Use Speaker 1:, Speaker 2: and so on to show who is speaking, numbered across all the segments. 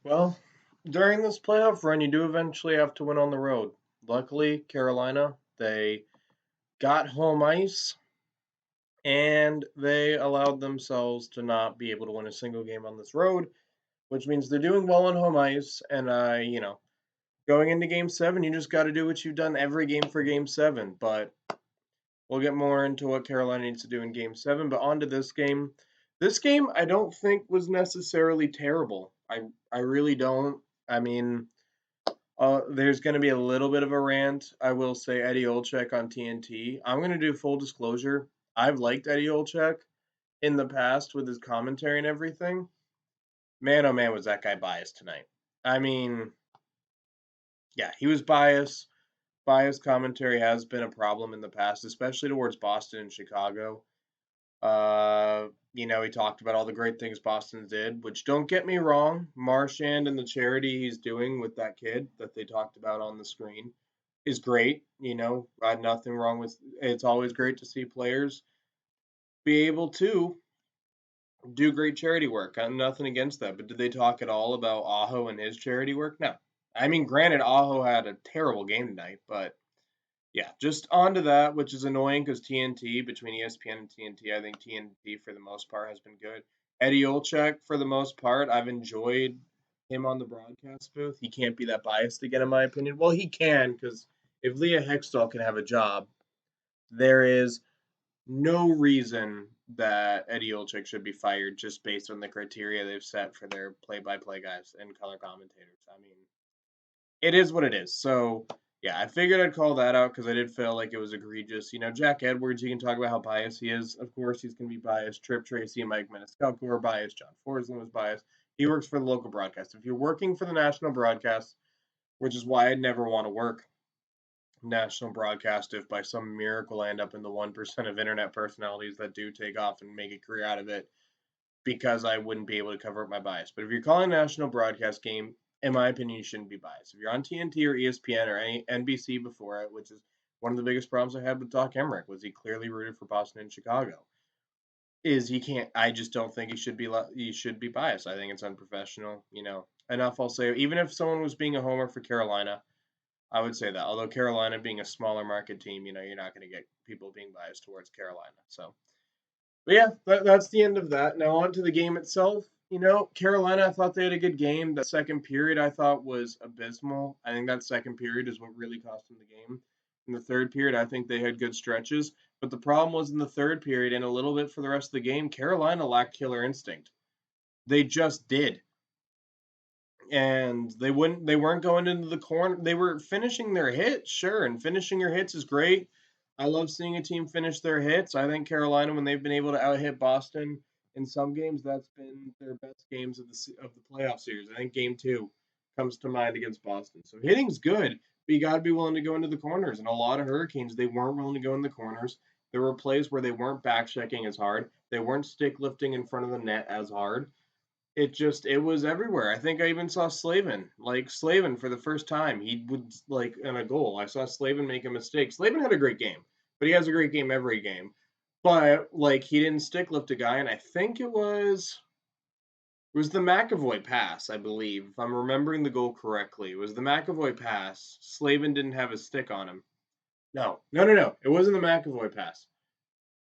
Speaker 1: Well, during this playoff run, you do eventually have to win on the road. Luckily, Carolina, they got home ice and they allowed themselves to not be able to win a single game on this road, which means they're doing well on home ice. And, going into game seven, you just got to do what you've done every game for game seven. But we'll get more into what Carolina needs to do in game seven. But on to this game. This game, I don't think was necessarily terrible. I really don't. I mean, there's going to be a little bit of a rant. I will say Eddie Olczyk on TNT. I'm going to do full disclosure. I've liked Eddie Olczyk in the past with his commentary and everything. Man, oh man, was that guy biased tonight. I mean, yeah, he was biased. Biased commentary has been a problem in the past, especially towards Boston and Chicago. He talked about all the great things Boston did, which don't get me wrong, Marchand and the charity he's doing with that kid that they talked about on the screen is great. I had nothing wrong with it's always great to see players be able to do great charity work. I have nothing against that. But did they talk at all about Aho and his charity work? No. I mean, granted, Aho had a terrible game tonight, but yeah, just on to that, which is annoying because TNT, between ESPN and TNT, I think TNT for the most part has been good. Eddie Olczyk, for the most part, I've enjoyed him on the broadcast booth. He can't be that biased again, in my opinion. Well, he can, because if Leah Hextall can have a job, there is no reason that Eddie Olczyk should be fired just based on the criteria they've set for their play-by-play guys and color commentators. I mean, it is what it is. So yeah, I figured I'd call that out because I did feel like it was egregious. Jack Edwards, you can talk about how biased he is. Of course, he's going to be biased. Trip Tracy and Mike Maniscalco are biased. John Forsland was biased. He works for the local broadcast. If you're working for the national broadcast, which is why I'd never want to work national broadcast if by some miracle I end up in the 1% of internet personalities that do take off and make a career out of it, because I wouldn't be able to cover up my bias. But if you're calling a national broadcast game, in my opinion, you shouldn't be biased. If you're on TNT or ESPN or any NBC before it, which is one of the biggest problems I had with Doc Emmerich, was he clearly rooted for Boston and Chicago. Is he can't? I just don't think he should be. He should be biased. I think it's unprofessional. Enough. I'll say. Even if someone was being a homer for Carolina, I would say that. Although Carolina being a smaller market team, you're not going to get people being biased towards Carolina. So but yeah, that's the end of that. Now on to the game itself. Carolina, I thought they had a good game. The second period I thought was abysmal. I think that second period is what really cost them the game. In the third period, I think they had good stretches. But the problem was in the third period and a little bit for the rest of the game, Carolina lacked killer instinct. They just did. And they weren't going into the corner. They were finishing their hits, sure, and finishing your hits is great. I love seeing a team finish their hits. I think Carolina, when they've been able to out-hit Boston in some games, that's been their best games of the playoff series. I think Game 2 comes to mind against Boston. So hitting's good, but you got to be willing to go into the corners. And a lot of Hurricanes, they weren't willing to go in the corners. There were plays where they weren't back checking as hard. They weren't stick lifting in front of the net as hard. It was everywhere. I think I even saw Slavin. Like Slavin for the first time, he would like in a goal. I saw Slavin make a mistake. Slavin had a great game, but he has a great game every game. But like he didn't stick lift a guy, and I think it was the McAvoy pass, I believe. If I'm remembering the goal correctly, it was the McAvoy pass. Slavin didn't have his stick on him. No, no, no, no. It wasn't the McAvoy pass.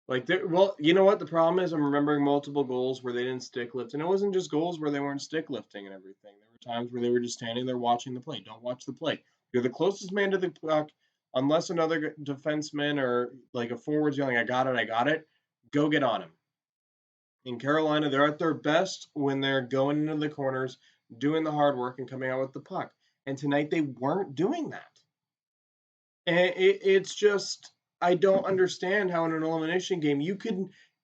Speaker 1: Well, you know what the problem is? I'm remembering multiple goals where they didn't stick lift, and it wasn't just goals where they weren't stick lifting and everything. There were times where they were just standing there watching the play. Don't watch the play. You're the closest man to the puck, unless another defenseman or like a forward's yelling, I got it." Go get on him. In Carolina, they're at their best when they're going into the corners, doing the hard work, and coming out with the puck. And tonight they weren't doing that. And it's just, I don't understand how in an elimination game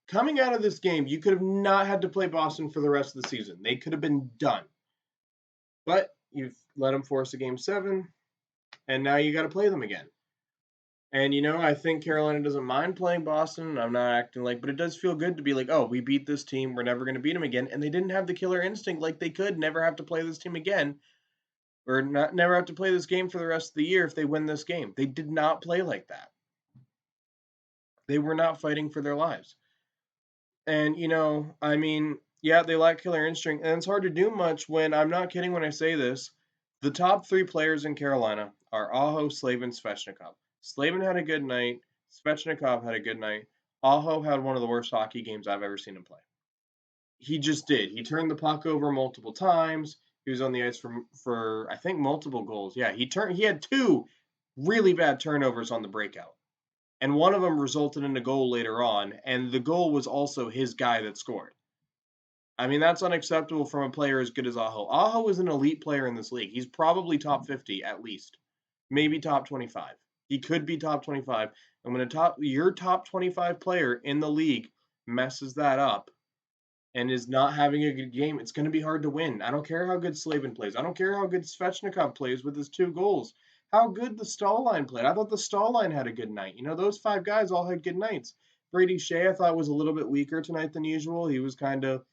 Speaker 1: coming out of this game, you could have not had to play Boston for the rest of the season. They could have been done. But you've let them force a game seven, and now you got to play them again. And I think Carolina doesn't mind playing Boston. I'm not acting like, but it does feel good to be like, oh, we beat this team. We're never going to beat them again. And they didn't have the killer instinct like they could never have to play this team again, or never have to play this game for the rest of the year if they win this game. They did not play like that. They were not fighting for their lives. And, I mean, Yeah, they lack killer instinct, and it's hard to do much when I'm not kidding when I say this. The top three players in Carolina are Aho, Slavin, Svechnikov. Slavin had a good night. Svechnikov had a good night. Aho had one of the worst hockey games I've ever seen him play. He just did. He turned the puck over multiple times. He was on the ice for I think multiple goals. Yeah, he had two really bad turnovers on the breakout. And one of them resulted in a goal later on, and the goal was also his guy that scored. I mean, that's unacceptable from a player as good as Aho. Aho is an elite player in this league. He's probably top 50 at least, maybe top 25. He could be top 25. And when your top 25 player in the league messes that up and is not having a good game, it's going to be hard to win. I don't care how good Slavin plays. I don't care how good Svechnikov plays with his 2 goals. How good the Stahlline played. I thought the Stahlline had a good night. Those 5 guys all had good nights. Brady Shea, I thought, was a little bit weaker tonight than usual. He was kind of,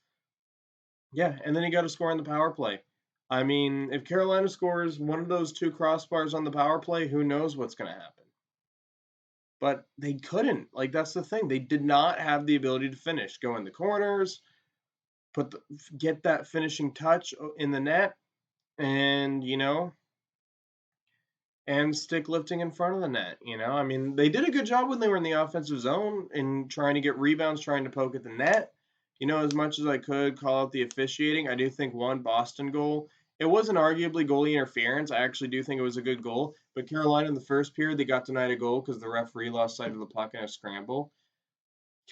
Speaker 1: yeah, and then he got a score on the power play. I mean, if Carolina scores one of those 2 crossbars on the power play, who knows what's going to happen? But they couldn't. Like, that's the thing. They did not have the ability to finish, go in the corners, get that finishing touch in the net, and and stick lifting in front of the net. I mean, they did a good job when they were in the offensive zone in trying to get rebounds, trying to poke at the net. As much as I could call out the officiating, I do think one Boston goal, it wasn't arguably goalie interference. I actually do think it was a good goal. But Carolina in the first period, they got denied a goal because the referee lost sight of the puck in a scramble.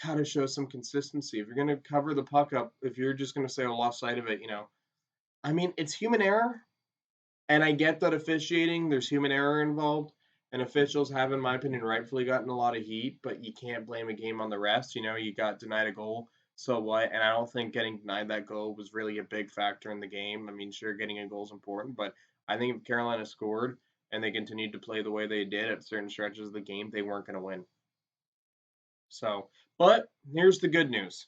Speaker 1: Gotta show some consistency. If you're gonna cover the puck up, if you're just gonna say, "I lost sight of it," I mean, it's human error, and I get that officiating, there's human error involved, and officials have, in my opinion, rightfully gotten a lot of heat, but you can't blame a game on the rest. You got denied a goal, so what? And I don't think getting denied that goal was really a big factor in the game. I mean, sure, getting a goal is important, but I think if Carolina scored and they continued to play the way they did at certain stretches of the game, they weren't going to win. So, but here's the good news.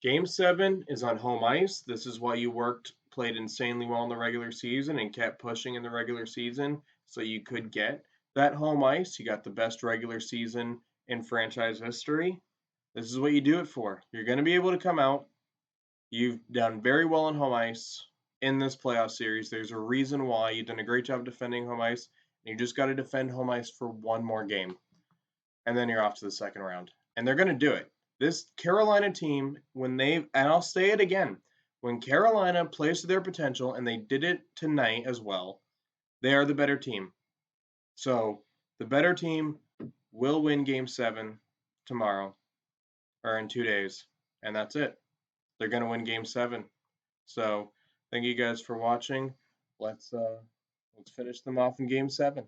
Speaker 1: Game 7 is on home ice. This is why you played insanely well in the regular season and kept pushing in the regular season so you could get that home ice. You got the best regular season in franchise history. This is what you do it for. You're going to be able to come out. You've done very well on home ice in this playoff series. There's a reason why. You've done a great job defending home ice. And you just got to defend home ice for one more game. And then you're off to the second round. And they're going to do it. This Carolina team, and I'll say it again, when Carolina plays to their potential, and they did it tonight as well, they are the better team. So the better team will win Game 7 tomorrow, or in 2 days, and that's it. They're going to win Game 7. So thank you guys for watching. Let's finish them off in Game 7.